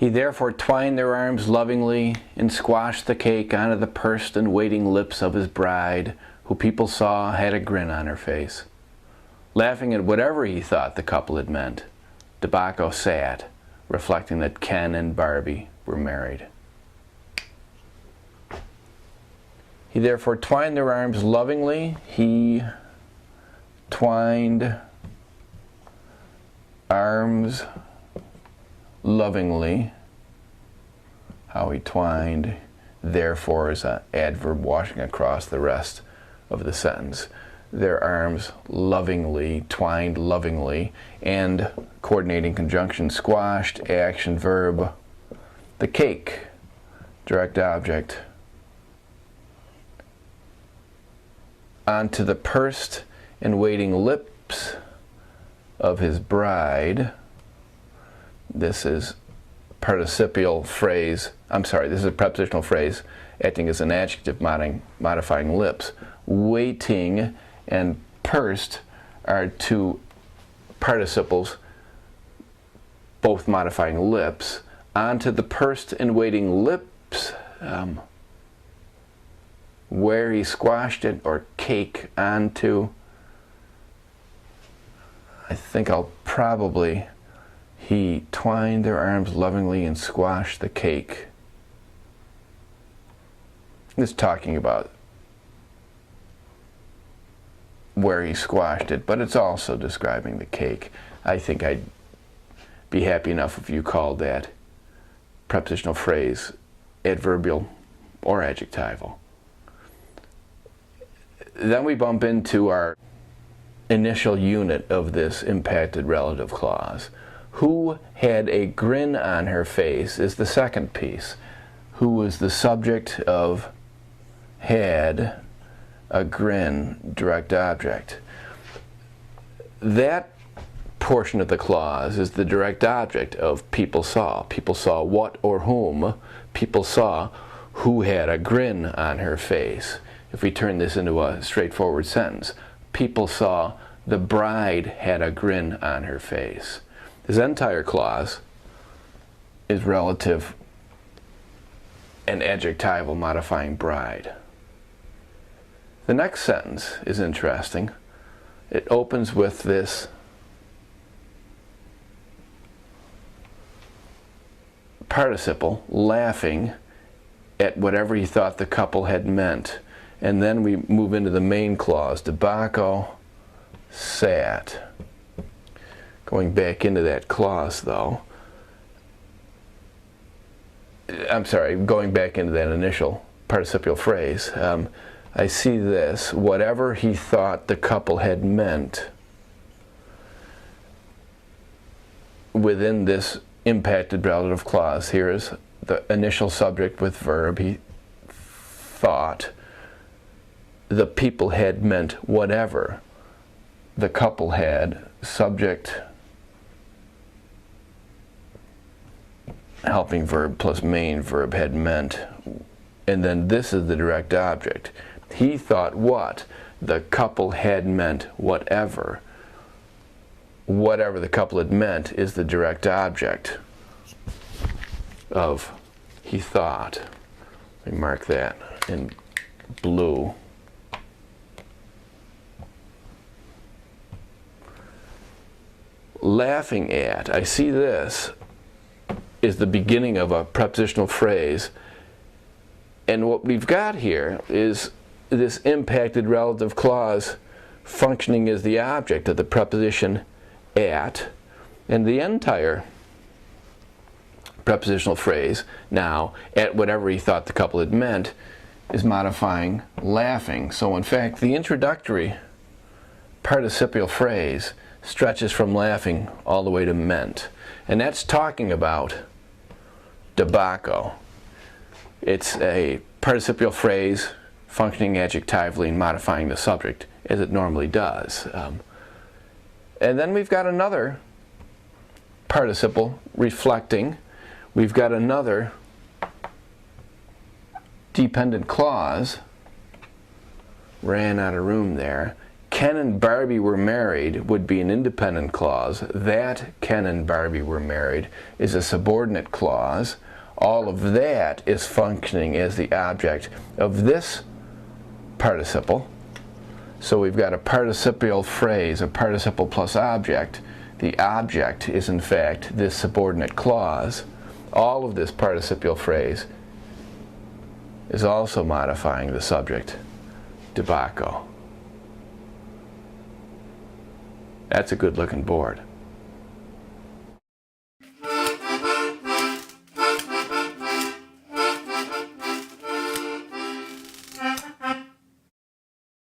He therefore twined their arms lovingly and squashed the cake onto the pursed and waiting lips of his bride, who people saw had a grin on her face. Laughing at whatever he thought the couple had meant, DeBacco sat, reflecting that Ken and Barbie were married. He therefore twined their arms lovingly. He twined arms lovingly. How he twined, therefore, is an adverb washing across the rest of the sentence. Their arms lovingly, twined lovingly, and coordinating conjunction, squashed, action, verb, the cake, direct object, onto the pursed and waiting lips of his bride. This is participial phrase, this is a prepositional phrase acting as an adjective modifying lips. Waiting and pursed are two participles, both modifying lips. Onto the pursed and waiting lips, where he squashed it, or cake onto, I think he twined their arms lovingly and squashed the cake. It's talking about where he squashed it, but it's also describing the cake. I think I'd be happy enough if you called that prepositional phrase adverbial or adjectival. Then we bump into our initial unit of this impacted relative clause. Who had a grin on her face is the second piece. Who was the subject of had a grin, direct object. That portion of the clause is the direct object of people saw. People saw what or whom? People saw who had a grin on her face. If we turn this into a straightforward sentence, people saw the bride had a grin on her face. This entire clause is relative and adjectival modifying bride. The next sentence is interesting. It opens with this participle, laughing at whatever he thought the couple had meant. And then we move into the main clause. DeBacco sat. Going back into that clause, though. Going back into that initial participial phrase. I see this, whatever he thought the couple had meant. Within this impacted relative clause, here is the initial subject with verb, he thought. The people had meant whatever the couple had, subject, helping verb plus main verb had meant, and then this is the direct object. He thought what? The couple had meant whatever. Whatever the couple had meant is the direct object of he thought. Let me mark that in blue. Laughing at, I see this, is the beginning of a prepositional phrase. And what we've got here is this impacted relative clause functioning as the object of the preposition at, and the entire prepositional phrase, now, at whatever he thought the couple had meant, is modifying laughing. So in fact, the introductory participial phrase stretches from laughing all the way to meant. And that's talking about DeBacco. It's a participial phrase functioning adjectively and modifying the subject as it normally does. And then we've got another participle reflecting. We've got another dependent clause. Ran out of room there. Ken and Barbie were married would be an independent clause. That Ken and Barbie were married is a subordinate clause. All of that is functioning as the object of this participle. So we've got a participial phrase, a participle plus object. The object is in fact this subordinate clause. All of this participial phrase is also modifying the subject, tobacco. That's a good looking board.